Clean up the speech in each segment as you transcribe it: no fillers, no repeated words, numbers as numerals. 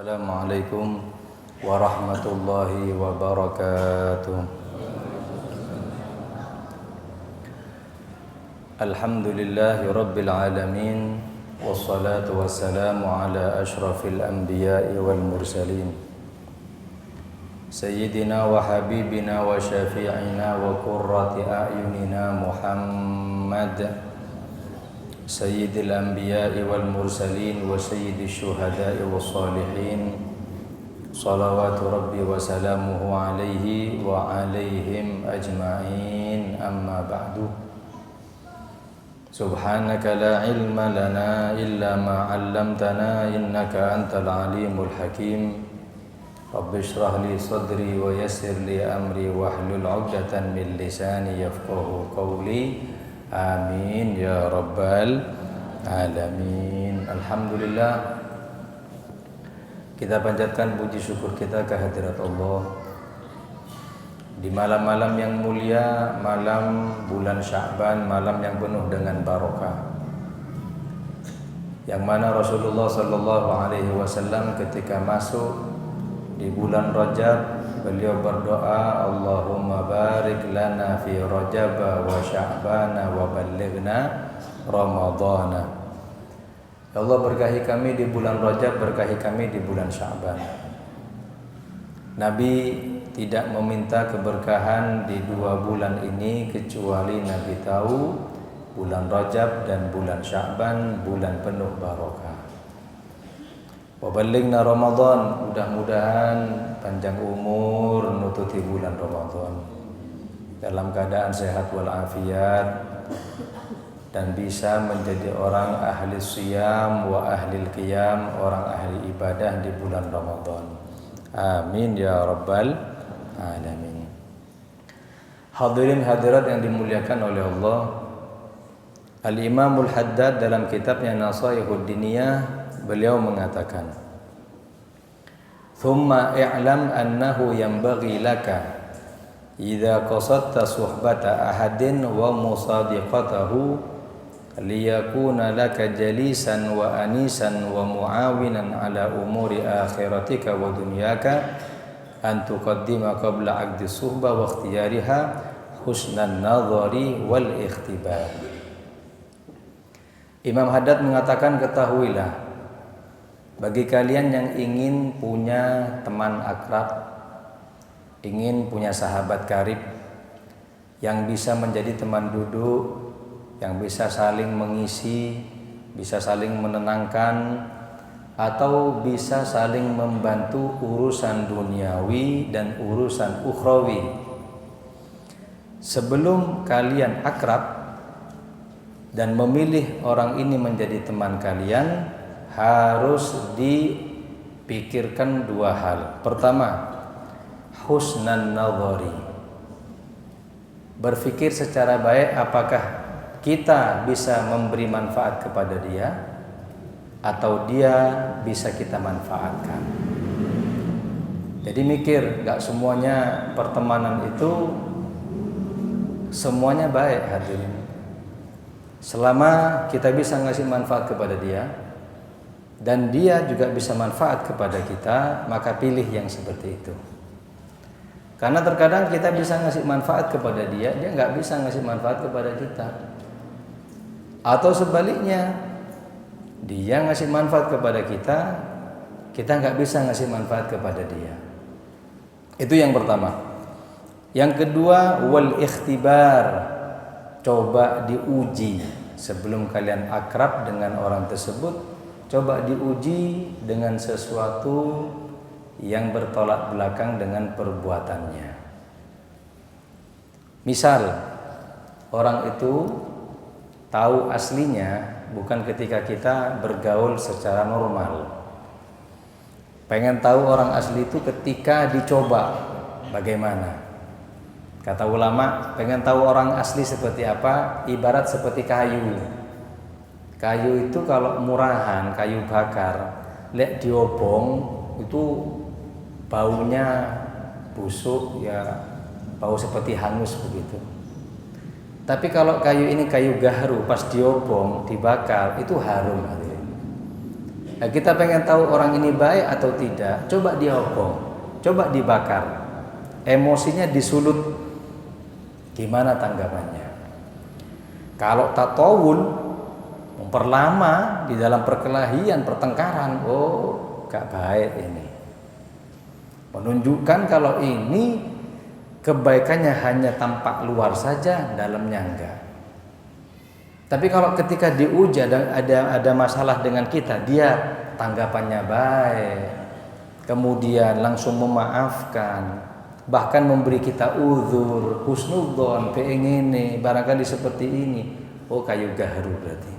Assalamualaikum warahmatullahi wabarakatuh. Alhamdulillahi rabbil alamin, wassalatu wassalamu ala ashrafil anbiya'i wal mursalin, sayyidina wa habibina wa syafi'ina wa qurrati a'yunina Muhammad sayyidil anbiya'i wal mursalin wa sayyidish syuhada'i was salihin, salawatu rabbi wa salamuhu alaihi wa alaihim ajma'in, amma ba'du. Subhanaka la ilma lana illa ma 'allamtana innaka antal alimul hakim. Rabbi shrah li sadri wa yassir li amri wahlul 'uqdatan min lisani yafqahu qawli. Amin ya rabbal alamin. Alhamdulillah, kita panjatkan puji syukur kita kehadirat Allah di malam-malam yang mulia, malam bulan Sya'ban, malam yang penuh dengan barokah, yang mana Rasulullah sallallahu alaihi wasallam ketika masuk di bulan Rajab, beliau berdoa, Allahumma barik lana fi Rajab wa Sya'bana wa ballighna Ramadhana. Ya Allah, berkahi kami di bulan Rajab, berkahi kami di bulan Sya'ban. Nabi tidak meminta keberkahan di dua bulan ini kecuali Nabi tahu bulan Rajab dan bulan Sya'ban bulan penuh barokah. Waballighna Ramadan, mudah-mudahan panjang umur nututi bulan Ramadan dalam keadaan sehat walafiat dan bisa menjadi orang ahli siyam wa ahli qiyam, orang ahli ibadah di bulan Ramadan. Amin ya rabbal alamin. Hadirin hadirat yang dimuliakan oleh Allah, Al-Imamul Haddad dalam kitabnya Nasaihud Diniyah, beliau mengatakan, "Thumma i'lam annahu yanbaghi laka idza qasadta suhbata ahadin wa musadiqatahu liyakuna laka jalisan wa anisan wa muawinan ala umuri akhiratika wa dunyaka an tuqaddima qabla 'aqdi suhbah wa ikhtiyariha husnan nadhari wal ikhtibar." Imam Haddad mengatakan, ketahuilah, bagi kalian yang ingin punya teman akrab, ingin punya sahabat karib yang bisa menjadi teman duduk, yang bisa saling mengisi, bisa saling menenangkan, atau bisa saling membantu urusan duniawi dan urusan ukhrawi. Sebelum kalian akrab dan memilih orang ini menjadi teman kalian, harus dipikirkan dua hal. Pertama, husnan nadhari, berpikir secara baik apakah kita bisa memberi manfaat kepada dia atau dia bisa kita manfaatkan. Jadi mikir, gak semuanya pertemanan itu semuanya baik, hadirin. Selama kita bisa ngasih manfaat kepada dia dan dia juga bisa manfaat kepada kita, maka pilih yang seperti itu. Karena terkadang kita bisa ngasih manfaat kepada dia, dia nggak bisa ngasih manfaat kepada kita. Atau sebaliknya, dia ngasih manfaat kepada kita, kita nggak bisa ngasih manfaat kepada dia. Itu yang pertama. Yang kedua, wal ikhtibar, coba diuji. Sebelum kalian akrab dengan orang tersebut, coba diuji dengan sesuatu yang bertolak belakang dengan perbuatannya. Misal, orang itu tahu aslinya bukan ketika kita bergaul secara normal. Pengen tahu orang asli itu ketika dicoba bagaimana. Kata ulama, pengen tahu orang asli seperti apa, ibarat seperti kayu. Kayu itu kalau murahan, kayu bakar, lek diobong itu baunya busuk, ya bau seperti hangus begitu. Tapi kalau kayu ini kayu gaharu, pas diobong, dibakar, itu harum. Nah, kita pengen tahu orang ini baik atau tidak, coba diobong, coba dibakar, emosinya disulut, gimana tanggapannya? Kalau tatawul, memperlama di dalam perkelahian, pertengkaran, oh gak baik ini. Menunjukkan kalau ini kebaikannya hanya tampak luar saja, dalamnya enggak. Tapi kalau ketika diuji ada masalah dengan kita, dia tanggapannya baik, kemudian langsung memaafkan, bahkan memberi kita uzur, husnudzon, pengen ini, barangkali seperti ini. Oh, kayu gaharu berarti.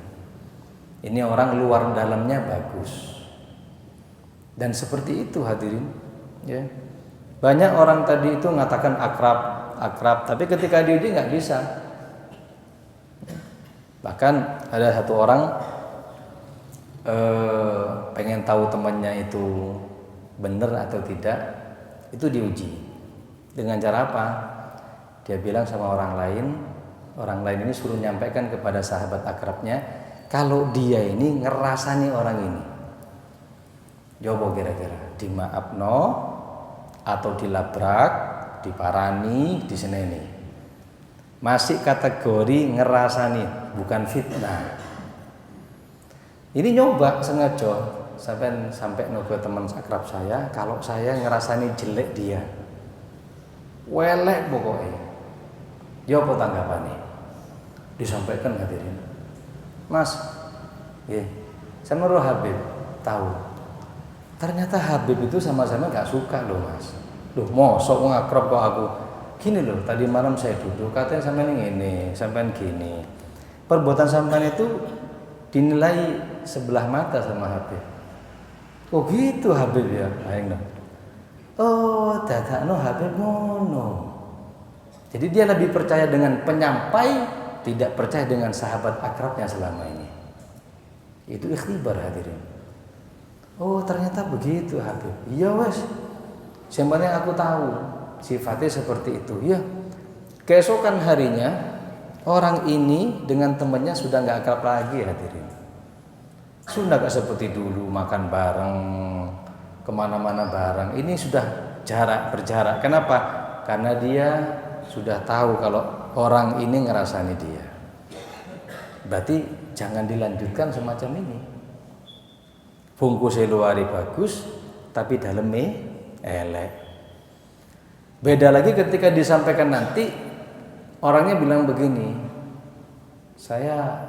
Ini orang luar dalamnya bagus. Dan seperti itu hadirin, ya. Banyak orang tadi itu mengatakan akrab, tapi ketika diuji nggak bisa. Bahkan ada satu orang pengen tahu temannya itu benar atau tidak, itu diuji. Dengan cara apa? Dia bilang sama orang lain ini suruh nyampaikan kepada sahabat akrabnya kalau dia ini ngerasani orang ini. Coba kira-kira dimaafno atau dilabrak, diparani, diseneni. Masih kategori ngerasani, bukan fitnah. Ini nyoba sengaja sampai ke teman akrab saya, kalau saya ngerasani jelek dia, welek pokoknya. Ya apa tanggapannya? Disampaikan hadirin. Mas, sama roh Habib tahu. Ternyata Habib itu sama-sama gak suka loh mas. Loh mosok ngakrab kok aku. Gini loh, tadi malam saya duduk, katanya sampean ini, sampean gini. Perbuatan sampean itu dinilai sebelah mata sama Habib. Oh gitu Habib ya, ayo dong. Oh, dadakno Habib ngono. Jadi dia lebih percaya dengan penyampai, tidak percaya dengan sahabat akrabnya selama ini. Itu ikhtibar hadirin. Oh ternyata begitu Habib. Iya wes, sebenarnya aku tahu sifatnya seperti itu. Ya, keesokan harinya orang ini dengan temannya sudah nggak akrab lagi hadirin. Sudah nggak seperti dulu makan bareng, kemana-mana bareng. Ini sudah berjarak. Kenapa? Karena dia sudah tahu kalau orang ini ngerasani dia. Berarti jangan dilanjutkan semacam ini. Bungkusnya luari bagus, tapi dalamnya elek. Beda lagi ketika disampaikan nanti, orangnya bilang begini, saya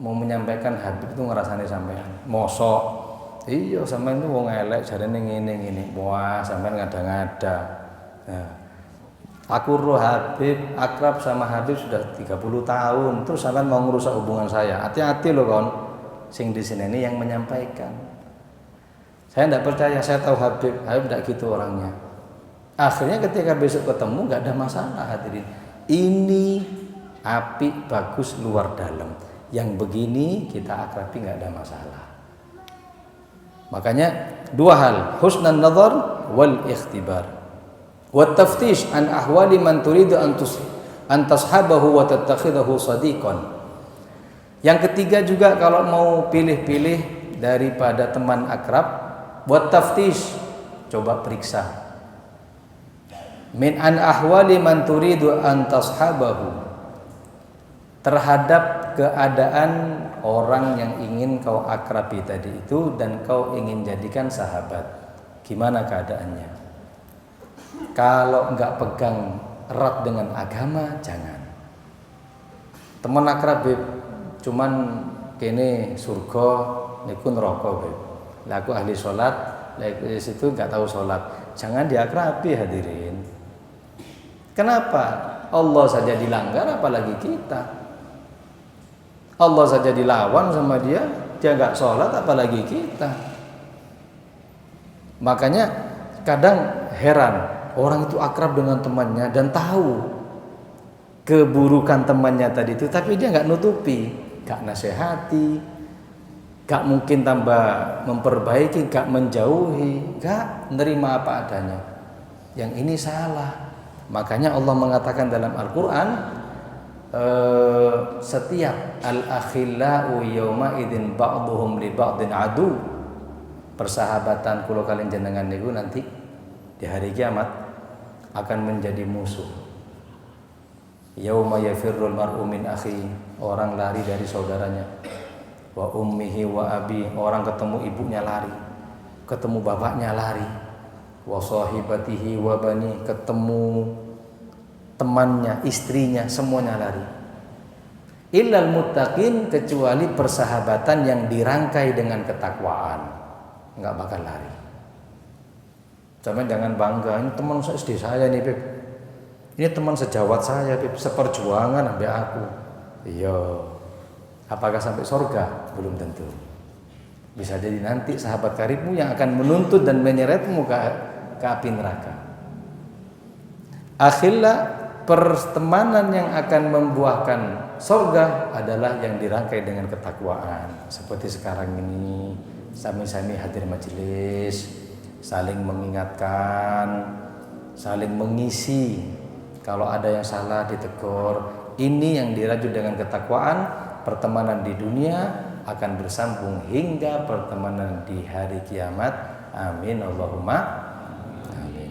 mau menyampaikan Habib itu ngerasani sampean. Mosok, iya sampean itu wong elek, jarene ngene. Wah, sampean ngada-ngada. Nah, aku roh Habib, akrab sama Habib sudah 30 tahun. Terus sampean mau ngerusak hubungan saya. Hati-hati loh kawan. Sing di sini ini yang menyampaikan. Saya tidak percaya, saya tahu Habib tidak gitu orangnya. Akhirnya ketika besok ketemu nggak ada masalah hadirin. Ini api bagus luar dalam. Yang begini kita akrabi nggak ada masalah. Makanya dua hal, husnan nazar wal ikhtibar. Wa taftish an ahwali man turidu an tashabahu wa tattakhidahu sadiqan. Yang ketiga juga kalau mau pilih-pilih daripada teman akrab, buat taftish, coba periksa. Min an ahwali man turidu an tashabahu, terhadap keadaan orang yang ingin kau akrabi tadi itu dan kau ingin jadikan sahabat. Gimana keadaannya? Kalau enggak pegang erat dengan agama, jangan. Teman akrab cuman kene surga niku neraka beb. Lah aku ahli sholat, di situ nggak tahu sholat, jangan diakrabi hadirin. Kenapa? Allah saja dilanggar, apalagi kita. Allah saja dilawan sama dia nggak sholat, apalagi kita. Makanya kadang heran orang itu akrab dengan temannya dan tahu keburukan temannya tadi itu, tapi dia nggak nutupi, nggak nasihati, gak mungkin tambah memperbaiki, gak menjauhi, gak nerima apa adanya. Yang ini salah. Makanya Allah mengatakan dalam Al-Quran, setiap al-akhillau yawma idzin ba'duhum li ba'din adu persahabatan kula kalian jenengan niku nanti di hari kiamat akan menjadi musuh. Yauma yafirrul mar'u min akhi, orang lari dari saudaranya. Wa ummihi wa abi, orang ketemu ibunya lari, ketemu bapaknya lari. Wa sahibatihi wa bani, ketemu temannya, istrinya, semuanya lari. Illal muttaqin, kecuali persahabatan yang dirangkai dengan ketakwaan, enggak bakal lari. Cuman jangan bangga, ini teman SD saya nih, Beb. Ini teman sejawat saya, Beb, seperjuangan sampai aku. Iya. Apakah sampai surga? Belum tentu. Bisa jadi nanti sahabat karibmu yang akan menuntut dan menyeretmu ke api neraka. Akhirnya pertemanan yang akan membuahkan surga adalah yang dirangkai dengan ketakwaan. Seperti sekarang ini, sami-sami hadir majelis, saling mengingatkan, saling mengisi. Kalau ada yang salah ditegur. Ini yang dirajut dengan ketakwaan. Pertemanan di dunia akan bersambung hingga pertemanan di hari kiamat. Amin Allahumma amin.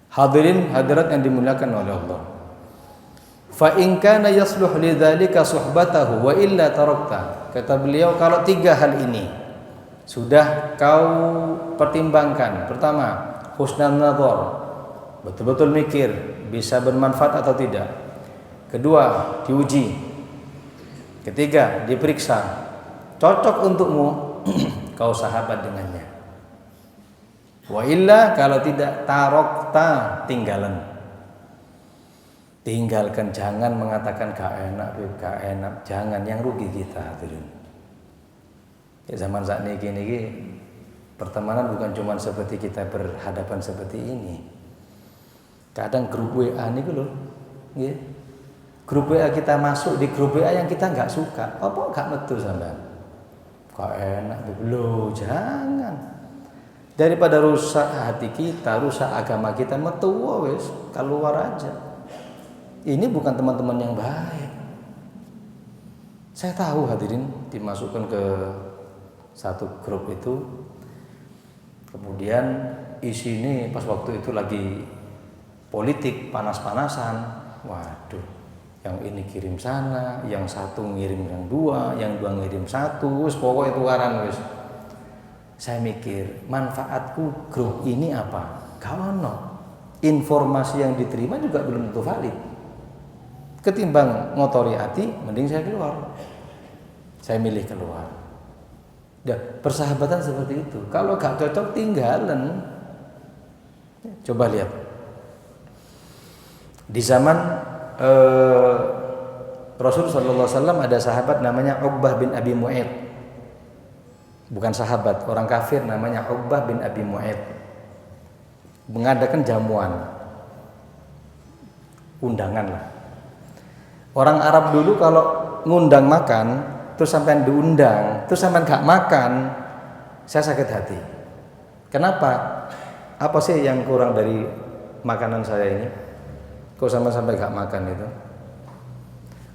Hadirin hadirat yang dimuliakan oleh Allah. Fa in kana yasluh lidzalika suhbatahu wa illa tarakta. Kata beliau, kalau tiga hal ini sudah kau pertimbangkan. Pertama, husnul nazar, betul-betul mikir bisa bermanfaat atau tidak. Kedua, diuji. Ketiga, diperiksa, cocok untukmu, kau sahabat dengannya. Wa illa, kalau tidak, tarakta, tinggalkan. Jangan mengatakan gak enak, jangan, yang rugi kita. Ya, zaman saat ini pertemanan bukan cuma seperti kita berhadapan seperti ini. Kadang grup WA ini loh, ya. Grup WA kita masuk di grup WA yang kita nggak suka, apa gak metu sampean? Gak enak, loh, jangan. Daripada rusak hati kita, rusak agama kita, metu wes, keluar aja. Ini bukan teman-teman yang baik. Saya tahu hadirin dimasukkan ke satu grup itu, kemudian isi ini pas waktu itu lagi politik panas-panasan, waduh. Yang ini kirim sana, yang satu ngirim yang dua ngirim satu, pokoknya itu waran wis. Saya mikir, manfaatku grup ini apa? Kawono. Informasi yang diterima juga belum tentu valid. Ketimbang ngotori hati, mending saya keluar. Saya milih keluar. Persahabatan seperti itu. Kalau gak cocok, tinggalan. Coba lihat. Di zaman Rasul sallallahu alaihi wasallam ada sahabat namanya Uqbah bin Abi Mu'aid. Bukan sahabat, orang kafir namanya Uqbah bin Abi Mu'aid. Mengadakan jamuan. Undangan lah. Orang Arab dulu kalau ngundang makan, terus sampean diundang, terus sampean gak makan, saya sakit hati. Kenapa? Apa sih yang kurang dari makanan saya ini? Kok sampai gak makan itu?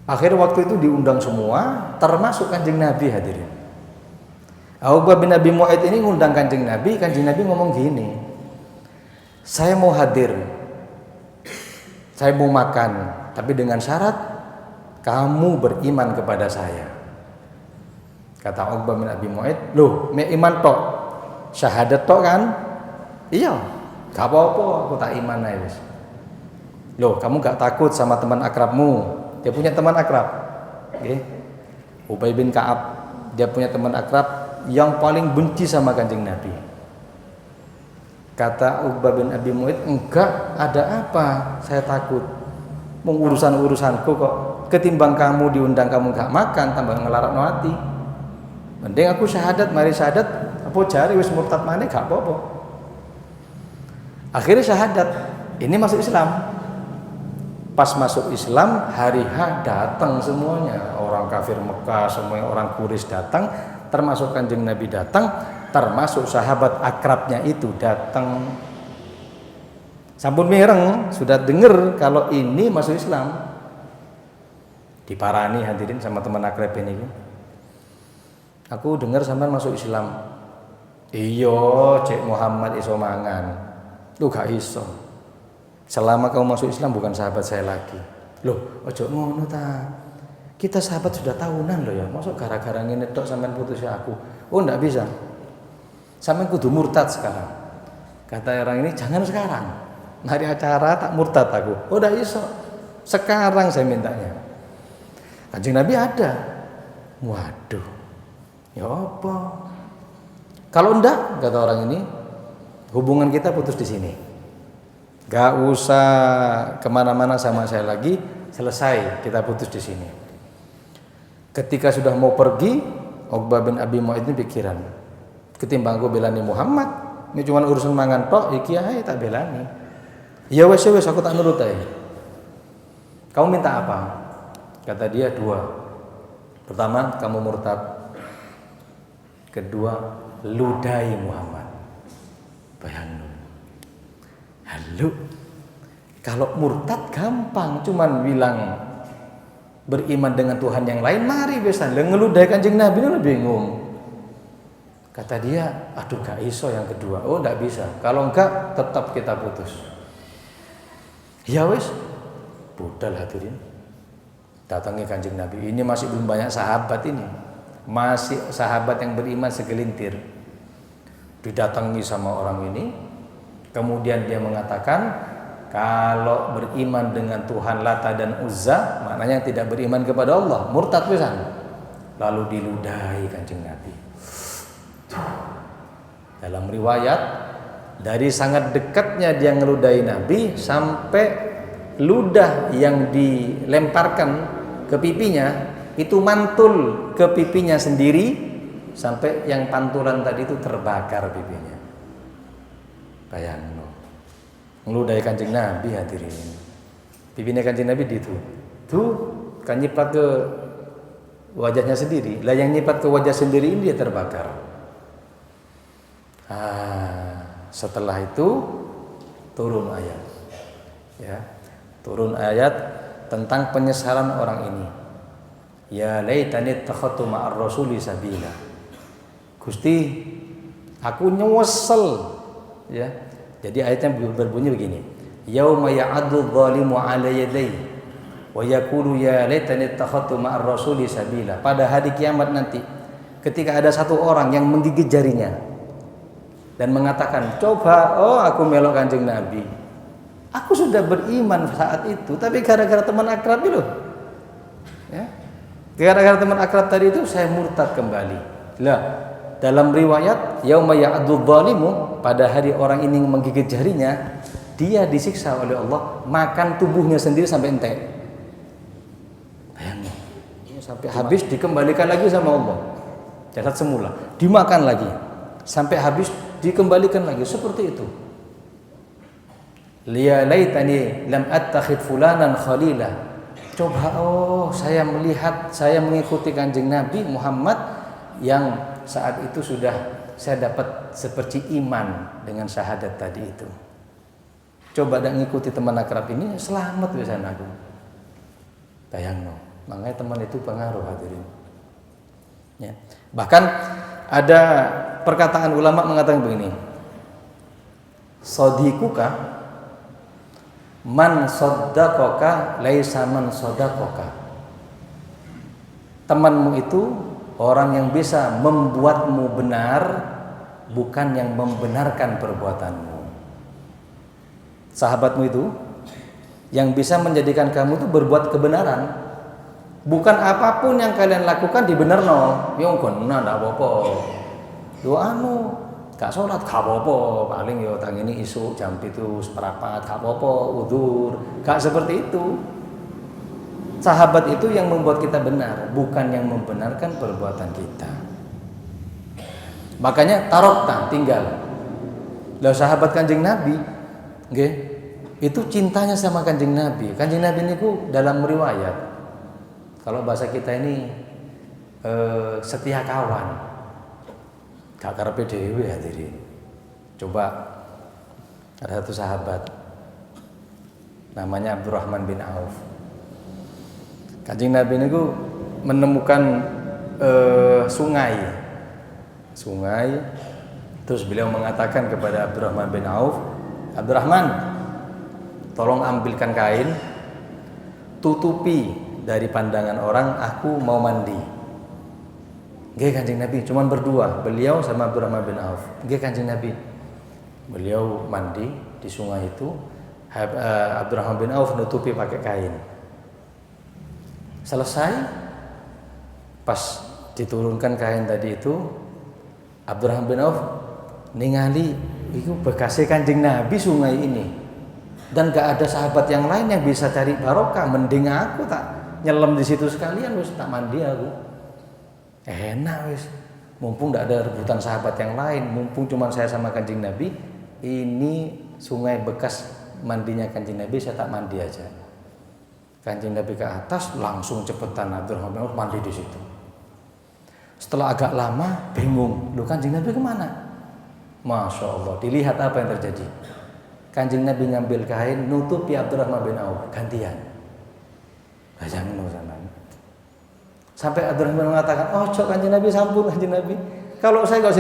Akhir waktu itu diundang semua, termasuk Kanjeng Nabi hadirin. Uqbah bin Abi Mu'aid ini ngundang Kanjeng Nabi ngomong gini, saya mau hadir, saya mau makan, tapi dengan syarat kamu beriman kepada saya. Kata Uqbah bin Abi Mu'aid, loh, iman tok, syahadat tok kan? Iya, gak apa-apa, aku tak iman aja. Loh, kamu gak takut sama teman akrabmu? Dia punya teman akrab. Okay. Ubay bin Ka'ab, dia punya teman akrab yang paling benci sama Kanjeng Nabi. Kata Uqbah bin Abi Mu'aid, enggak, ada apa? Saya takut. Urusan-urusanku kok, ketimbang kamu diundang kamu gak makan, tambah ngelarak no hati. Mending aku syahadat, mari syahadat, apa jari wis murtad maneh gak apa-apa. Akhirnya syahadat, ini masuk Islam. Pas masuk Islam, hari H datang semuanya, orang kafir Mekah, semuanya orang Quraisy datang, termasuk Kanjeng Nabi datang, termasuk sahabat akrabnya itu datang. Sampun mireng, sudah dengar kalau ini masuk Islam. Diparani hadirin sama teman akrab ini. Aku dengar sampean masuk Islam. Iya, Cek Muhammad iso mangan. Lu gak iso. Selama kamu masuk Islam bukan sahabat saya lagi. Loh, ojo ngono ta. Kita sahabat sudah tahunan loh ya. Masuk gara-gara ngene tok sampean putus aku. Oh, ndak bisa. Sampean kudu murtad sekarang. Kata orang ini, jangan sekarang. Hari acara tak murtad aku. Oh, ndak iso. Sekarang saya mintanya. Kanjeng Nabi ada. Waduh. Ya apa? Kalau enggak, kata orang ini, hubungan kita putus di sini. Gak usah kemana-mana sama saya lagi, selesai kita putus di sini. Ketika sudah mau pergi, Uqbah bin Abi Mu'ayth ini pikiran, ketimbang gue belani Muhammad, ini cuma urusan mangan tok, iki ae tak belani. Ya wes aku tak nurut ae. Kamu minta apa? Kata dia 2. Pertama, kamu murtad. Kedua, ludahi Muhammad. Bayangin. Halo. Kalau murtad gampang, cuman bilang beriman dengan Tuhan yang lain, mari bisa. Ngeludahi Kanjeng Nabi itu bingung. Kata dia, aduh gak iso yang kedua. Oh, enggak bisa. Kalau enggak, tetap kita putus. Ya wes, budal hadirin. Datangi Kanjeng Nabi. Ini masih belum banyak sahabat ini. Masih sahabat yang beriman segelintir. Didatangi sama orang ini. Kemudian dia mengatakan, kalau beriman dengan Tuhan Lata dan Uzza, maknanya tidak beriman kepada Allah, murtad pisan. Lalu diludahi Kanjeng Nabi. Dalam riwayat, dari sangat dekatnya dia ngeludahi Nabi sampai ludah yang dilemparkan ke pipinya itu mantul ke pipinya sendiri sampai yang pantulan tadi itu terbakar pipinya. Bayangno. Ngeludahi Kanjeng Nabi hadirin. Pipinya Kanjeng Nabi itu tuh kan nyiprat ke wajahnya sendiri. Lah yang nyiprat ke wajah sendiri ini dia terbakar. Setelah itu turun ayat. Ya. Turun ayat tentang penyesalan orang ini. Ya laitani takhatu ma'ar rasuli sabila. Gusti, aku nyesel. Ya. Jadi ayatnya berbunyi begini. Yauma ya'addu dzalimu 'ala yadayhi wa yaqulu ya laitani takhatu ma'ar rasuli sabila. Pada hari kiamat nanti, ketika ada satu orang yang menggigit jarinya dan mengatakan, "Coba, aku melok Kanjeng Nabi. Aku sudah beriman saat itu, tapi gara-gara teman akrab itu, ya, gara-gara teman akrab tadi itu saya murtad kembali." Lah, dalam riwayat yauma ya'addu dzalimu, pada hari orang ini menggigit jarinya, dia disiksa oleh Allah, makan tubuhnya sendiri sampai entek. Bayangin, sampai habis dikembalikan lagi sama Allah. Jasad semula dimakan lagi sampai habis dikembalikan lagi, seperti itu. Liya laitani lam attakhid fulanan khalila. Coba, saya melihat, saya mengikuti Kanjeng Nabi Muhammad yang saat itu sudah saya dapat seperti iman dengan syahadat tadi itu. Coba dan ngikuti teman akrab ini, selamat biasanya aku. Bayangno, makanya teman itu pengaruh hadirin. Ya. Bahkan ada perkataan ulama mengatakan begini. Sadiquka man saddaqaka laisa man sadaqaka. Temanmu itu orang yang bisa membuatmu benar, bukan yang membenarkan perbuatanmu. Sahabatmu itu yang bisa menjadikan kamu itu berbuat kebenaran, bukan apapun yang kalian lakukan dibenerno. Yo ngono ndak apa-apa. Yo gak sholat gak apa-apa, paling yo tang ini isu jam 7:15 gak apa-apa, udzur. Gak seperti itu. Sahabat itu yang membuat kita benar, bukan yang membenarkan perbuatan kita. Makanya tarokta, tinggal. Lah sahabat Kanjeng Nabi, nggih, itu cintanya sama Kanjeng Nabi. Kanjeng Nabi niku dalam riwayat, kalau bahasa kita ini setia kawan. Gak karepe dhewe hadirin. Coba ada satu sahabat namanya Abdurrahman bin Auf. Kanjeng Nabi niku menemukan sungai Terus beliau mengatakan kepada Abdurrahman bin Auf, Abdurrahman, tolong ambilkan kain, tutupi dari pandangan orang, aku mau mandi. Nggih Kanjeng Nabi, cuman berdua, beliau sama Abdurrahman bin Auf. Nggih Kanjeng Nabi. Beliau mandi di sungai itu, Abdurrahman bin Auf nutupi pakai kain. Selesai, pas diturunkan kain tadi itu, Abdurrahman bin Auf ningali itu bekasnya Kanjeng Nabi sungai ini, dan gak ada sahabat yang lain yang bisa cari barokah. Mending aku tak nyelam di situ sekalian, wis tak mandi aku. Enak wis, mumpung gak ada rebutan sahabat yang lain, mumpung cuma saya sama Kanjeng Nabi, ini sungai bekas mandinya Kanjeng Nabi, saya tak mandi aja. Kanjeng Nabi ke atas, langsung cepetan Abdurrahman bin Auf mandi di situ. Setelah agak lama bingung, lu Kanjeng Nabi kemana? Masya Allah, dilihat apa yang terjadi. Kanjeng Nabi ngambil kain, nutupi Abdurrahman bin Auf, gantian. Bayangin sama. Sampai Abdurrahman mengatakan, oh cok Kanjeng Nabi, sampun Kanjeng Nabi, kalau saya gak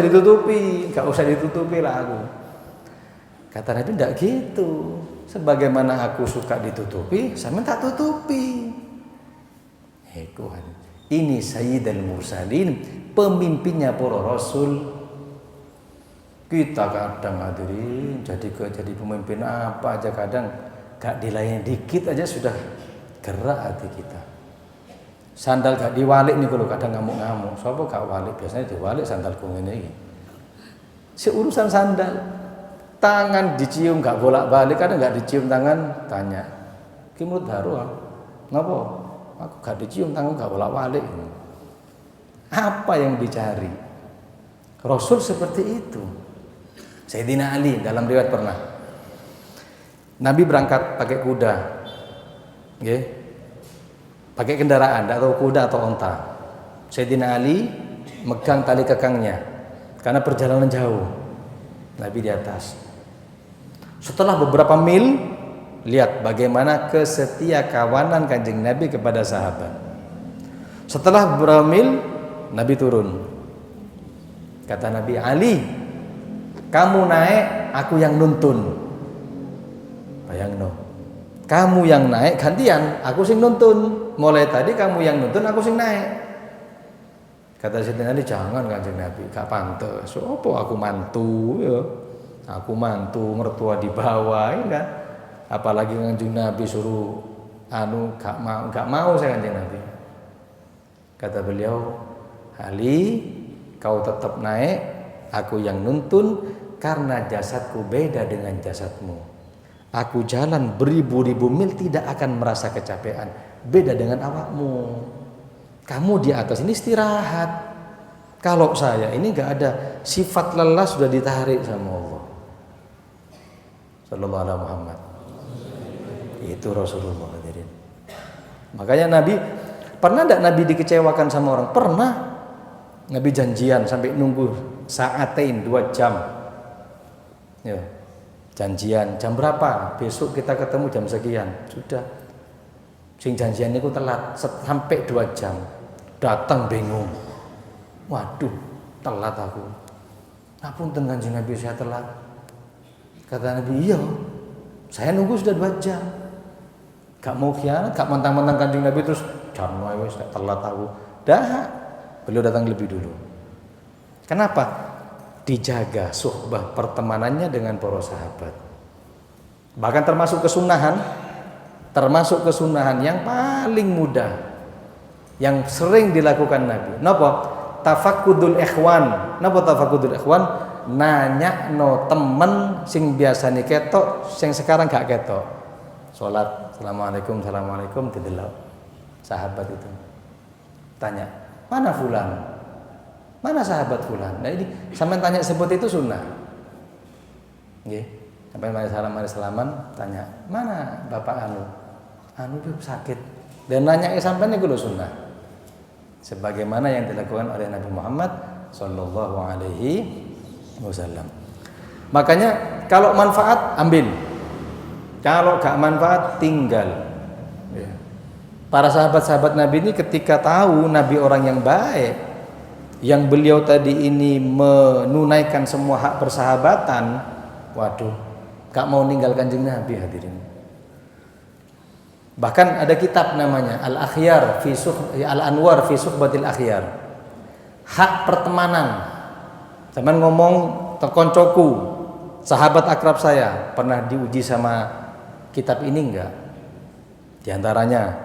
usah ditutupi lah aku. Kata Nabi, tidak gitu. Sebagaimana aku suka ditutupi, saya minta tutupi. Ini Sayyidul Mursalin, pemimpinnya para Rasul. Kita kadang hadirin jadi pemimpin apa aja kadang gak dilayani dikit aja sudah gerak hati kita. Sandal gak diwalik nih kalau kadang ngamuk-ngamuk. Siapa gak walik? Biasanya diwalik sandalku ini. Seurusan sandal, tangan dicium gak bolak-balik, kadang gak dicium tangan tanya. Kimut baru ngapa? Aku gak dicium tangan gak bolak-balik. Apa yang dicari? Rasul seperti itu. Sayyidina Ali dalam riwayat pernah Nabi berangkat pakai kuda, pakai kendaraan, atau kuda atau onta. Sayyidina Ali megang tali kekangnya karena perjalanan jauh. Nabi di atas. Setelah beberapa mil, lihat bagaimana kesetia kawanan Kanjeng Nabi kepada sahabat. Setelah beberapa mil, Nabi turun. Kata Nabi, Ali, kamu naik, aku yang nuntun. Bayangno. Kamu yang naik gantian, aku sing nuntun. Mulai tadi kamu yang nuntun, aku sing naik. Kata Sayyidina Ali, jangan Kanjeng Nabi, gak pantes. Sopo aku mantu ya. Aku mantu, mertua di bawah ya kan. Apalagi Kanjeng Nabi suruh gak mau saya Kanjeng Nabi. Kata beliau, Ali, kau tetap naik, aku yang nuntun. Karena jasadku beda dengan jasadmu. Aku jalan beribu-ribu mil tidak akan merasa kecapean. Beda dengan awakmu. Kamu di atas ini istirahat. Kalau saya ini gak ada sifat lelah, sudah ditarik sama Allah. Sallallahu alaihi Muhammad. Itu Rasulullah hadirin. Makanya Nabi, pernah enggak Nabi dikecewakan sama orang? Pernah. Nabi janjian sampai nunggu saatain 2 jam. Ya, janjian jam berapa? Besok kita ketemu jam sekian. Sudah. Sing janjian itu telat sampai 2 jam. Datang bingung. Waduh, telat aku. Ngapunten Kanjeng Nabi, saya telat. Kata Nabi, iya. Saya nunggu sudah 2 jam. Gak mau khianat, gak mentang-mentang Kanjeng Nabi terus jam wis telat aku. Dah. Beliau datang lebih dulu. Kenapa? Dijaga suhbah pertemanannya dengan para sahabat. Bahkan termasuk kesunahan yang paling mudah yang sering dilakukan Nabi. Napa? Tafakudul ikhwan. Napa tafakudul ikhwan? Nanya no temen sing biasane ketok, sing sekarang gak ketok. Salat, assalamualaikum didelok. Sahabat itu tanya, mana fulan? Mana sahabat fulan? Nah ini sampai tanya sebut itu sunnah. Nggih. Sampai mari salaman, tanya, "Mana Bapak anu?" Anu itu sakit. Dan nanya sampean niku lho sunnah. Sebagaimana yang dilakukan oleh Nabi Muhammad sallallahu alaihi wasallam. Makanya kalau manfaat ambil. Kalau gak manfaat tinggal. Ya. Para sahabat-sahabat Nabi ini ketika tahu Nabi orang yang baik, yang beliau tadi ini menunaikan semua hak persahabatan, waduh, gak mau ninggal Kanjeng Nabi hadirin. Bahkan ada kitab namanya Al-Anwar fi Suhbatil Akhyar. Hak pertemanan. Zaman ngomong terkoncoku, sahabat akrab saya, pernah diuji sama kitab ini enggak? Di antaranya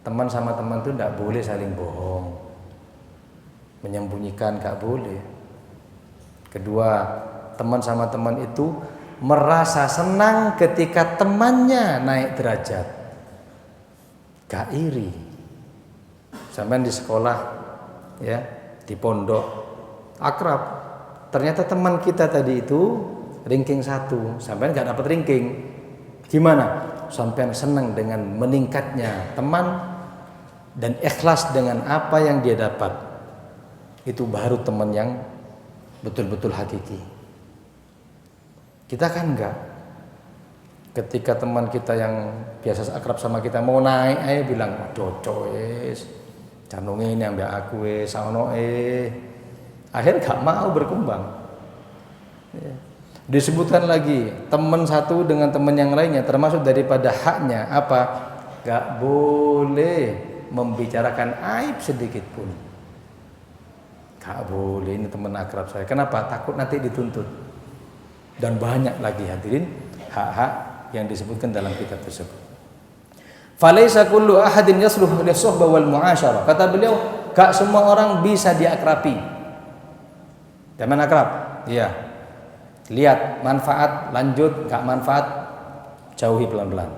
teman sama teman itu enggak boleh saling bohong. Menyembunyikan enggak boleh. Kedua, teman sama teman itu merasa senang ketika temannya naik derajat, gak iri. Sampai di sekolah, ya, di pondok, akrab, ternyata teman kita tadi itu ranking 1, sampai gak dapat ranking. Gimana? Sampai senang dengan meningkatnya teman dan ikhlas dengan apa yang dia dapat. Itu baru teman yang betul-betul hakiki. Kita kan enggak. Ketika teman kita yang biasa akrab sama kita mau naik, bilang cocok canung ini ambil aku saono akhirnya enggak mau berkembang. Ya. Disebutkan lagi teman satu dengan teman yang lainnya termasuk daripada haknya apa? Enggak boleh membicarakan aib sedikit pun. Enggak boleh, ini teman akrab saya. Kenapa? Takut nanti dituntut. Dan banyak lagi hadirin hak-hak yang disebutkan dalam kitab tersebut. Falaisa kullu ahadin yasluhu lis-suhbah wal mu'asyarah. Kata beliau, gak semua orang bisa diakrabi. Teman akrab, iya. Lihat manfaat, lanjut, gak manfaat, jauhi pelan-pelan.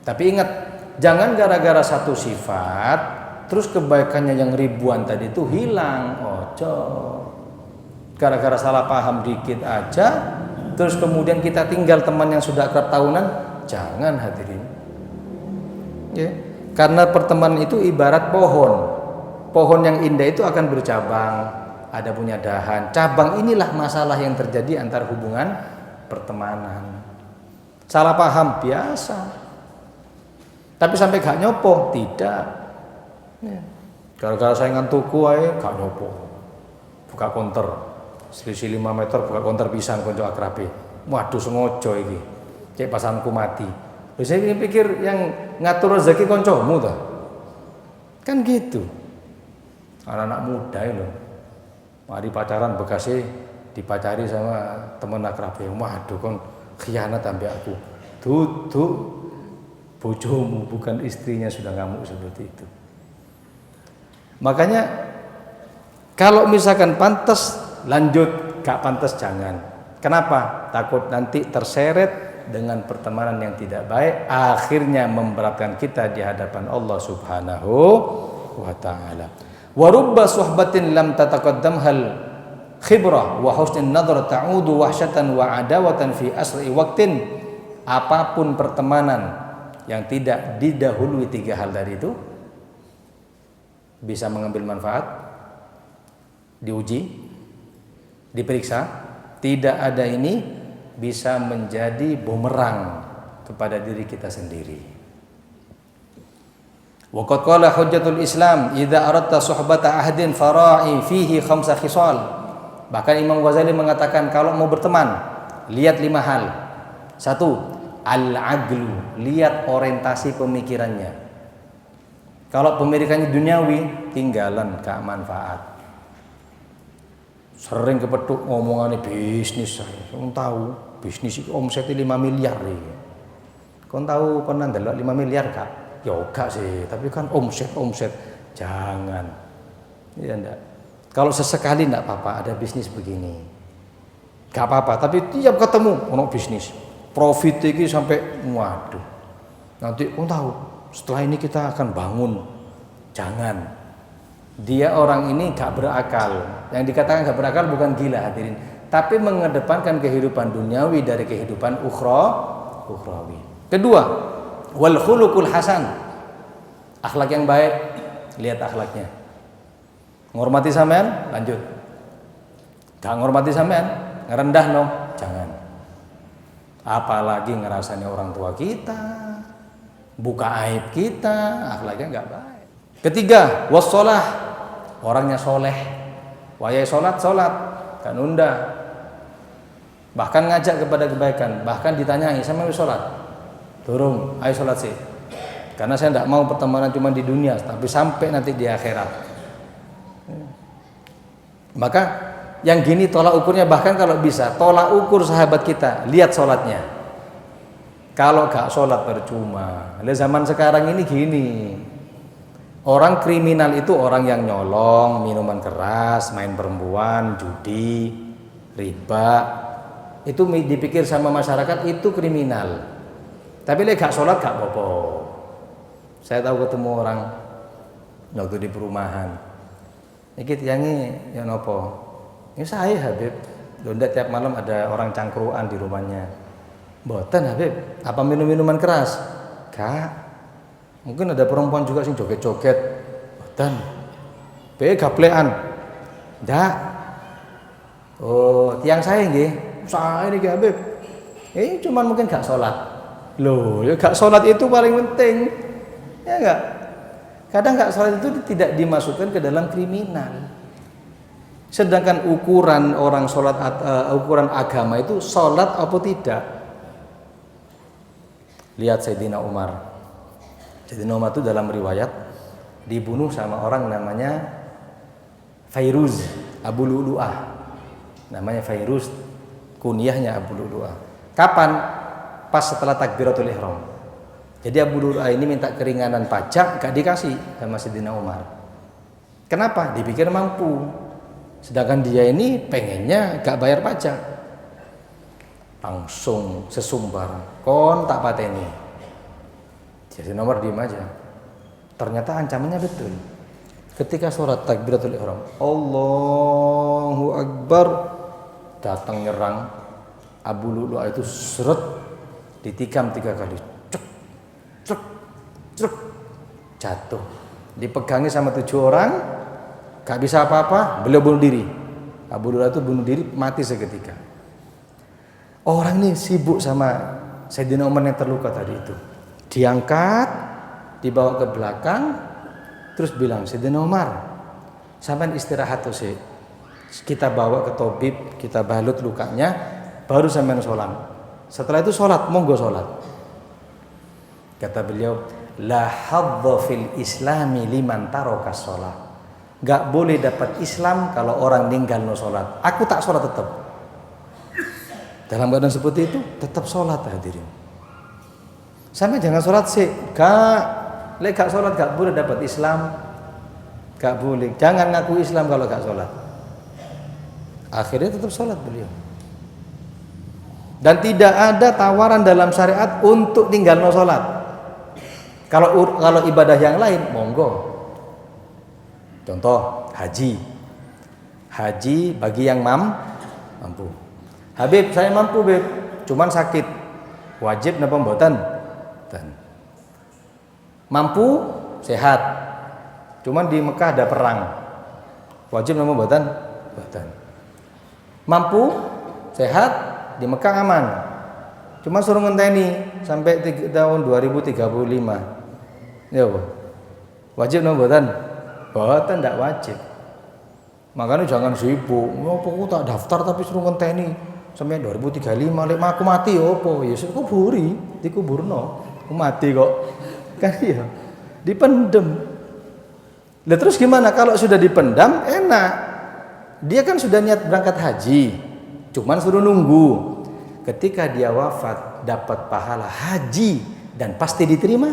Tapi ingat, jangan gara-gara satu sifat terus kebaikannya yang ribuan tadi itu hilang. Ojo. Gara-gara salah paham dikit aja terus kemudian kita tinggal teman yang sudah akrab tahunan, jangan hadirin. Ya, karena pertemanan itu ibarat pohon yang indah itu akan bercabang, ada punya dahan, cabang inilah masalah yang terjadi antar hubungan pertemanan. Salah paham biasa, tapi sampai gak nyopo tidak ya. Gara-gara saingan tuku aja gak nyopo, buka counter selisih 5 meter, buka konter pisan konco akrabe. Waduh sengojo iki. Cek pasanku mati. Lho saya pikir yang ngatur rezeki koncomu toh. Kan gitu. Anak-anak muda itu. Mari pacaran bekasnya dipacari sama teman akrabe. Waduh kon khianat ambek aku. Duduk bojomu bukan istrinya sudah ngamuk seperti itu. Makanya kalau misalkan pantas lanjut, gak pantas jangan. Kenapa? Takut nanti terseret dengan pertemanan yang tidak baik, akhirnya memberatkan kita di hadapan Allah Subhanahu wa taala. Wa rubba suhbatin lam tataqaddamhal khibrah wa husnun nadhar ta'udu wahsyatan wa adawatan fi asri waqtin. Apapun pertemanan yang tidak didahului 3 hal dari itu bisa mengambil manfaat, diuji, diperiksa, tidak ada ini bisa menjadi bumerang kepada diri kita sendiri. Wa qad qala hujjatul Islam idza aradta suhbata ahdin fara'i fihi 5 khisal. Bahkan Imam Ghazali mengatakan kalau mau berteman lihat 5 hal. 1, al-aqlu, lihat orientasi pemikirannya. Kalau pemikirannya duniawi, tinggalan gak manfaat. Sering kepethuk ngomongane bisnis saya. Kon tahu bisnis itu omsetnya 5 miliar ya. Kon tahu pernah ndelok 5 miliar gak? Ya gak sih, tapi kan omset. Jangan. Ya enggak. Kalau sesekali enggak apa-apa ada bisnis begini. Gak apa-apa, tapi tiap ketemu ono bisnis. Profit iki sampai waduh. Nanti kon tahu setelah ini kita akan bangun. Jangan. Dia orang ini gak berakal. Yang dikatakan gak berakal bukan gila hadirin, tapi mengedepankan kehidupan duniawi dari kehidupan ukhrawi. Kedua, wal khuluqul hasan, akhlak yang baik. Lihat akhlaknya. Ngormati sampean, lanjut. Gak ngormati sampean, ngerendah no, jangan. Apalagi ngerasanya orang tua kita, buka aib kita, akhlaknya gak baik. Ketiga, wassalah, orangnya soleh, wayai sholat, gak nunda, bahkan ngajak kepada kebaikan, bahkan ditanyai sama sholat, turun, ayo sholat sih, karena saya tidak mau pertemanan cuma di dunia, tapi sampai nanti di akhirat. Maka yang gini tolak ukurnya, bahkan kalau bisa tolak ukur sahabat kita, lihat sholatnya. Kalau gak sholat percuma. Zaman sekarang ini gini, orang kriminal itu orang yang nyolong, minuman keras, main perempuan, judi, riba, itu dipikir sama masyarakat itu kriminal. Tapi lek gak sholat gak apa-apa. Saya tahu ketemu orang waktu di perumahan. Iki tiangi ya nopo? Ini saya Habib. Donda tiap malam ada orang cangkruan di rumahnya. Mboten Habib, apa minum-minuman keras? Gak. Mungkin ada perempuan juga sing joget-joget. Mboten. Be gaplean. Ndak. Oh, tiang saya nggih. Saya niki Habib. Cuman mungkin gak sholat. Loh, ya gak sholat itu paling penting. Ya enggak? Kadang gak sholat itu tidak dimasukkan ke dalam kriminal. Sedangkan ukuran orang sholat, ukuran agama itu sholat apa tidak. Lihat Sayyidina Umar. Sayyidina Umar itu dalam riwayat dibunuh sama orang namanya Fairuz Abu Lu'lu'ah. Namanya Fairuz, kunyahnya Abu Lu'lu'ah. Kapan? Pas setelah takbiratul ihram. Jadi Abu Lu'lu'ah ini minta keringanan pajak, gak dikasih sama Sayyidina Umar. Kenapa? Dipikir mampu. Sedangkan dia ini pengennya gak bayar pajak. Langsung sesumbar, kon tak pateni. Jadi nomor diem aja. Ternyata ancamannya betul. Ketika sholat takbiratul ihram, Allahu Akbar, datang nyerang. Abu Lu'lu'ah itu seret, ditikam 3 kali, cek, cek, cek, jatuh. Dipegangi sama 7 orang, gak bisa apa-apa, beliau bunuh diri. Abu Lu'lu'ah itu bunuh diri, mati seketika. Orang ini sibuk sama Sayyidina Umar yang terluka tadi itu. Diangkat, dibawa ke belakang, terus bilang, Sayyidina Umar, sampai istirahat tuh sih. Kita bawa ke tabib, kita balut lukanya, baru sampai sholat. Setelah itu sholat, monggo sholat. Kata beliau, la hadza fil islami liman taraka sholat. Gak boleh dapat Islam kalau orang ninggal no sholat. Aku tak sholat tetap. Dalam keadaan seperti itu tetap sholat hadirin. Sampai jangan sholat sih, gak sholat gak boleh dapat Islam, gak boleh. Jangan ngaku Islam kalau gak sholat. Akhirnya tetap sholat beliau. Dan tidak ada tawaran dalam syariat untuk tinggal no sholat. Kalau ibadah yang lain, monggo. Contoh haji bagi yang mampu. Habib, saya mampu Beb, cuman sakit. Wajib napa mboten? Mampu, sehat. Cuman di Mekah ada perang. Wajib napa mboten? Mboten. Mampu, sehat, di Mekah aman. Cuma suruh ngenteni sampai tahun 2035. Ya apa? Wajib napa mboten? Mboten, ndak wajib. Makanya jangan sibuk. Ngopo tak daftar tapi suruh ngenteni sampai 2035 lek aku mati opo ya wis kuburi dikuburno aku mati kok kan ya dipendem. Lah terus gimana kalau sudah dipendam? Enak, dia kan sudah niat berangkat haji, cuman suruh nunggu ketika dia wafat dapat pahala haji dan pasti diterima,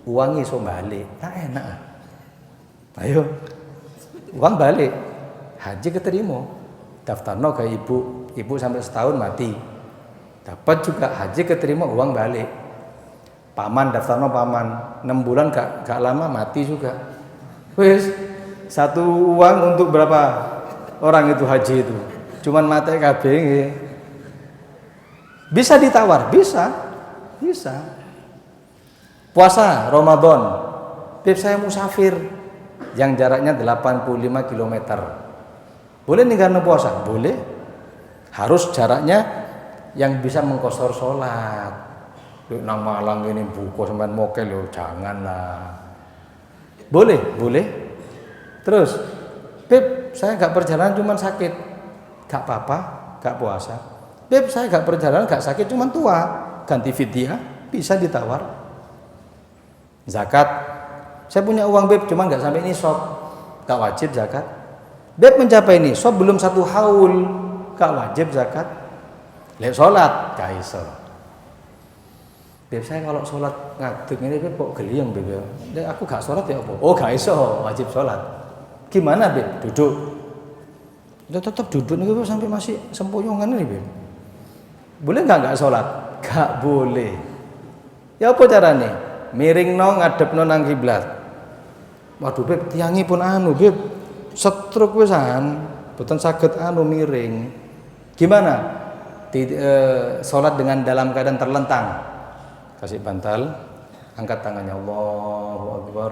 uangnya so balik. Nah enak, ayo uang balik, haji keterima, daftarno ke ibu sampai setahun mati, dapat juga haji keterima, uang balik. Paman daftarno paman 6 bulan gak lama mati juga. Wes satu uang untuk berapa orang itu haji itu, cuman mati kabeh. Bisa ditawar, bisa. Puasa Ramadan, Beb saya musafir yang jaraknya 85 km, boleh ninggalin puasa? Boleh. Harus jaraknya yang bisa mengkosor sholat. Nang Malang ini buku sampean mokel yo janganlah. Boleh. Terus Beb, saya gak perjalanan cuman sakit. Gak apa-apa, gak puasa. Beb, saya gak perjalanan gak sakit cuman tua. Ganti fidyah, bisa ditawar. Zakat, saya punya uang beb cuman gak sampai nisab, gak wajib zakat. Beb mencapai nisab belum 1 haul, gak wajib zakat. Lek sholat, gak iso. Beb saya kalau sholat ngadeg ini beb kok geliyeng beb ya. Aku gak sholat ya apa? Oh gak iso, wajib sholat. Gimana beb? Duduk. Ya tetap duduk nih beb sampai masih sempoyongan nih beb. Boleh nggak sholat? Gak boleh. Ya apa caranya? Miring no ngadep no nang kiblat. Waduh beb, tiangi pun anu beb, stroke wisan, boten saged anu miring. Gimana? Sholat dengan dalam keadaan terlentang. Kasih bantal, angkat tangannya, Allahu Akbar.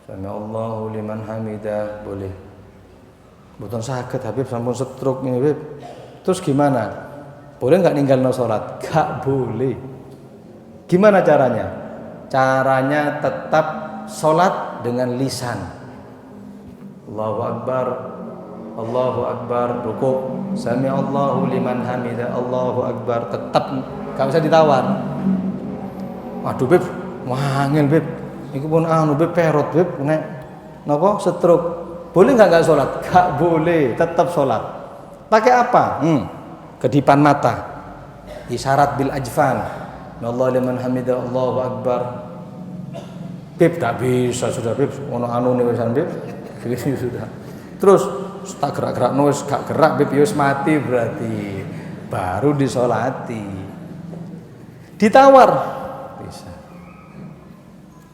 Sami Allahu liman hamidah, boleh. Boten saged Habib sampun stroke ini Habib. Terus gimana? Boleh nggak ninggal no sholat? Gak boleh. Gimana caranya? Caranya tetap sholat dengan lisan. Allahu Akbar, Allahu Akbar, rukuk. Sami Allahu liman hamidah, Allahu Akbar. Tetap gak bisa ditawar. Waduh Beb, wangil Beb. Iku pun anu Beb perot Beb, nek napa stroke. Boleh nggak sholat? Gak boleh, tetap sholat. Pakai apa? Kedipan mata, isyarat bil ajfan. Allah liman hamidah, Allahu Akbar. Beb tak bisa sudah Beb, ono anu nih wisan Beb. Gini sudah. Terus tak gerak-gerak nulis gak gerak Beb wis mati berarti. Baru disolati. Ditawar bisa.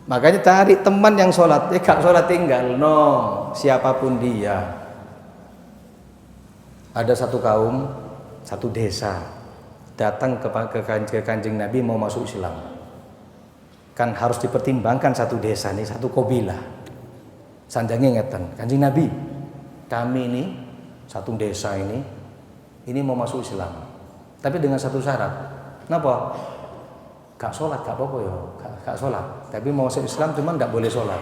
Makanya cari teman yang sholat, gak sholat tinggal, no, siapapun dia. Ada satu kaum, satu desa datang ke Kanjeng Nabi mau masuk Islam. Kan harus dipertimbangkan satu desa nih, satu kabilah. Sanjange ngeten, Kanjeng Nabi, kami ini satu desa ini mau masuk Islam. Tapi dengan satu syarat. Kenapa? Gak sholat, gak apa-apa ya, gak sholat. Tapi mau masuk Islam cuman gak boleh sholat.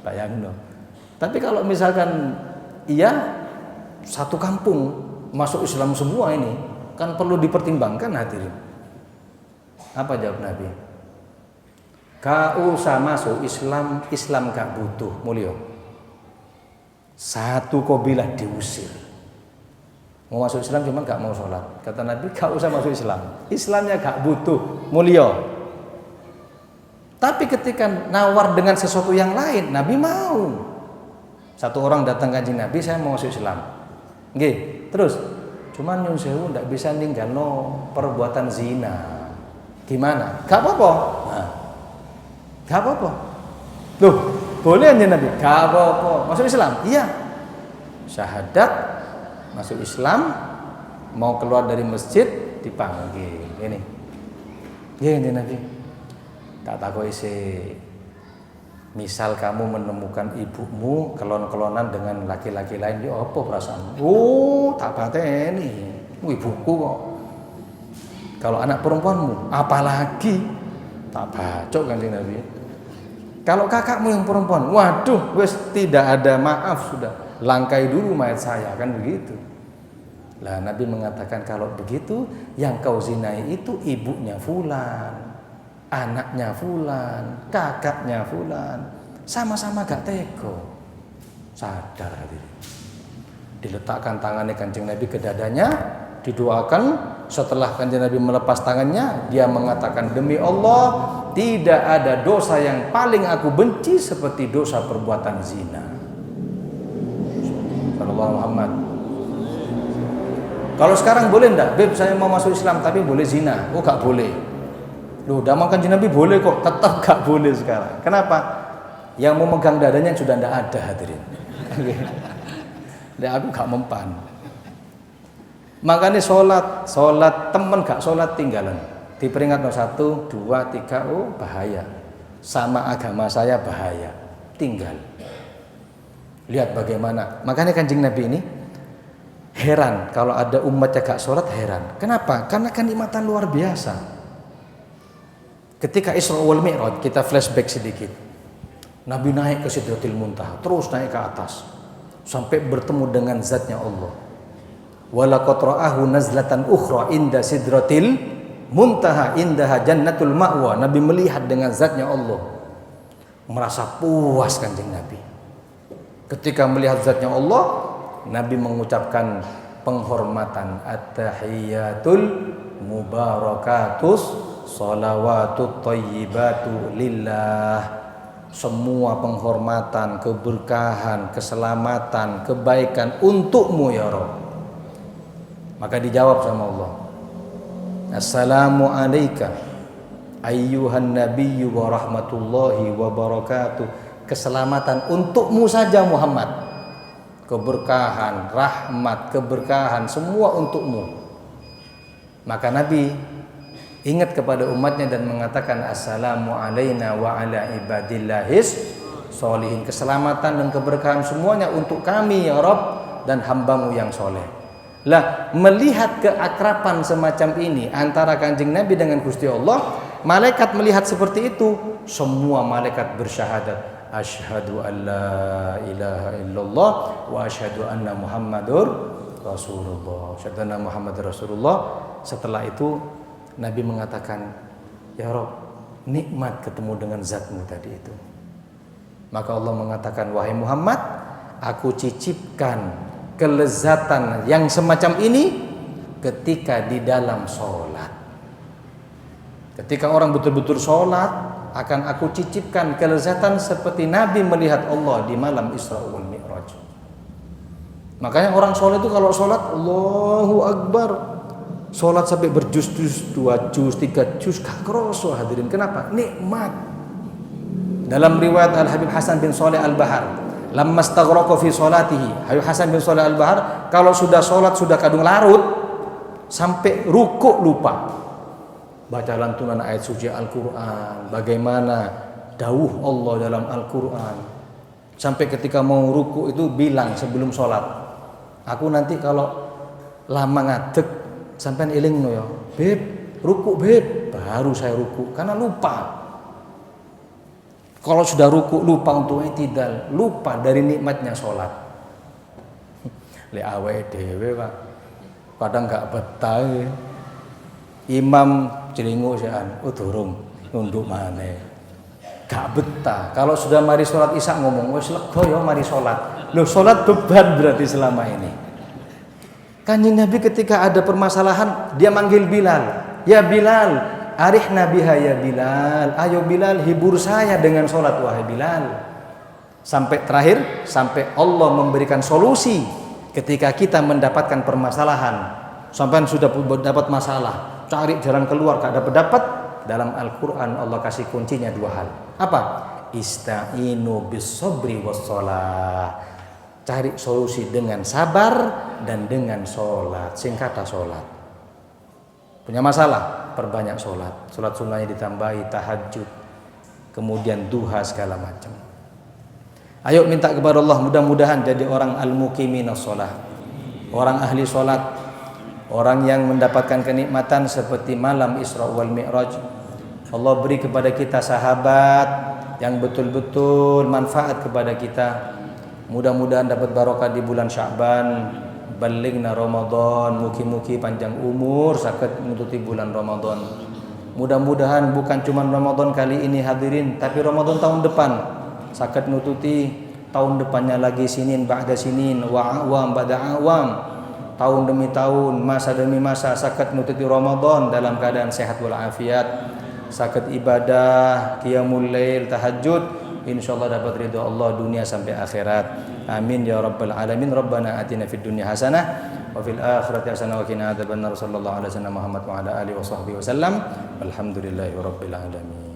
Bayangin dong. Tapi kalau misalkan iya satu kampung masuk Islam semua ini, kan perlu dipertimbangkan hadirin. Apa jawab Nabi? Gak usah masuk Islam, Islam gak butuh, mulio. Satu kabilah diusir. Mau masuk Islam cuma gak mau sholat. Kata Nabi gak usah masuk Islam, Islamnya gak butuh, mulio. Tapi ketika nawar dengan sesuatu yang lain, Nabi mau. Satu orang datang Kanjeng Nabi, saya mau masuk Islam. Nggih, terus cuman nyun sewu ndak bisa ninggalno perbuatan zina. Gimana? Gak apa-apa. Nah, gak apa-apa. Loh, boleh Kanjeng Nabi? Gak apa-apa. Masuk Islam? Iya. Syahadat, masuk Islam, mau keluar dari masjid dipanggil. Ini. Nggih Kanjeng Nabi. Tak takoki sih. Misal kamu menemukan ibumu kelon-kelonan dengan laki-laki lain, ya apa perasaanmu? Oh, tak pateni. Ibuku kok. Kalau anak perempuanmu, apalagi tak bacok Kanjeng Nabi. Kalau kakakmu yang perempuan, waduh, wes tidak ada maaf sudah. Langkai dulu mayat saya, kan begitu. Lah Nabi mengatakan kalau begitu, yang kau zinai itu ibunya fulan, anaknya fulan, kakaknya fulan, sama-sama gak tega. Sadar hadirin. Diletakkan tangannya Kanjeng Nabi ke dadanya, didoakan. Setelah Kanjeng Nabi melepas tangannya, dia mengatakan, demi Allah, tidak ada dosa yang paling aku benci seperti dosa perbuatan zina. Sallallahu Muhammad. Kalau sekarang boleh enggak? Beb, saya mau masuk Islam tapi boleh zina. Oh, gak boleh. Loh, damang Kanjeng Nabi boleh kok, tetap gak boleh sekarang. Kenapa? Yang memegang dadanya sudah ndak ada hadirin. Dan aku gak mempan. Makanya sholat temen gak sholat tinggalan. Diperingat 1, 2, 3, oh bahaya. Sama agama saya bahaya. Tinggal. Lihat bagaimana. Makanya Kanjeng Nabi ini heran kalau ada umatnya gak sholat, heran. Kenapa? Karena kenikmatan luar biasa. Ketika Isra wal Mi'raj, kita flashback sedikit. Nabi naik ke Sidratil Muntaha, terus naik ke atas. sampai bertemu dengan zatnya Allah. Walaqad ra'ahu nazlatan ukhra inda sidratil muntaha indaha jannatul ma'wa. Nabi melihat dengan zatnya Allah, merasa puas Kanjeng Nabi. Ketika melihat zatnya Allah, Nabi mengucapkan penghormatan, at-tahiyatul mubarakatus shalawatut thayyibatu lillah. Semua penghormatan, keberkahan, keselamatan, kebaikan untukmu ya Rabb. Maka dijawab sama Allah, assalamu alayka ayyuhan nabiyyu wa rahmatullahi wa barakatuh. Keselamatan untukmu saja Muhammad. Keberkahan, rahmat, keberkahan semua untukmu. Maka Nabi ingat kepada umatnya dan mengatakan, assalamu alayna wa ala ibadillahis sholihin. Keselamatan dan keberkahan semuanya untuk kami ya Rabb dan hambamu yang soleh. Lah, melihat keakraban semacam ini antara Kanjeng Nabi dengan Gusti Allah, malaikat melihat seperti itu, semua malaikat bersyahadat, asyhadu an la ilaha illallah wa asyhadu anna muhammadur rasulullah. Asyhadu anna muhammadur rasulullah. Setelah itu Nabi mengatakan, ya Rabb, nikmat ketemu dengan zatmu tadi itu. Maka Allah mengatakan, wahai Muhammad, aku cicipkan kelezatan yang semacam ini ketika di dalam sholat. Ketika orang betul-betul sholat, akan aku cicipkan kelezatan seperti Nabi melihat Allah di malam Isra wal Mi'raj. Makanya orang sholat itu kalau sholat, Allahu Akbar, sholat sampai berjus-jus, 2 juz, 3 juz, gak kerasa hadirin. Kenapa? Nikmat. Dalam riwayat Al-Habib Hasan bin Shalih Al-Bahar, lamma staghraqa fi sholatihi, Habib Hasan bin Shalih Al-Bahar kalau sudah sholat sudah kadung larut sampai rukuk lupa baca lantunan ayat suci Al-Quran, bagaimana dawuh Allah dalam Al-Quran, sampai ketika mau ruku itu bilang sebelum sholat, aku nanti kalau lama ngadeg sampai eling no ya, beb, ruku beb, baru saya ruku karena lupa. Kalau sudah ruku lupa untuk i'tidal, lupa dari nikmatnya sholat. Le awake dhewe Pak, kadang gak betah ya. Imam jelingu sean, durung nunduk maneh. Gak betah. Kalau sudah mari sholat isya ngomong, wis lega ya mari sholat. Loh, sholat beban berarti selama ini. Kanjeng Nabi ketika ada permasalahan, dia manggil Bilal. Ya Bilal, arihna biha ya Bilal. Ayo Bilal, hibur saya dengan sholat wahai Bilal. Sampai terakhir, sampai Allah memberikan solusi ketika kita mendapatkan permasalahan. Sampai sudah dapat masalah, cari jalan keluar gak dapat. Dalam Al-Quran Allah kasih kuncinya 2 hal. Apa? Ista'inu bis-sabri was-shalah. Cari solusi dengan sabar dan dengan sholat. Singkata sholat. Punya masalah, perbanyak sholat. Sholat sunnahnya ditambahi, tahajud, kemudian duha segala macam. Ayo minta kepada Allah, mudah-mudahan jadi orang al-muqiminas sholat, orang ahli sholat, orang yang mendapatkan kenikmatan seperti malam Isra wal Mi'raj. Allah beri kepada kita sahabat yang betul-betul manfaat kepada kita. Mudah-mudahan dapat barokah di bulan Sya'ban, balighna Ramadan, mugi-mugi panjang umur saged nututi bulan Ramadan. Mudah-mudahan bukan cuma Ramadan kali ini hadirin, tapi Ramadan tahun depan saged nututi tahun depannya lagi, sinin ba'da sinin wa awam ba'da awam. Tahun demi tahun, masa demi masa saged nututi Ramadan dalam keadaan sehat walafiat, saged ibadah, qiyamul lail, tahajud. Insyaallah dapat ridha Allah dunia sampai akhirat. Amin ya rabbal alamin. Rabbana atina fid dunya hasanah wa fil akhirati hasanah wa qina adzabannar. Sallallahu alaihi wasallam Muhammad wa ala alihi wa sahbihi wasallam. Alhamdulillahi rabbil alamin.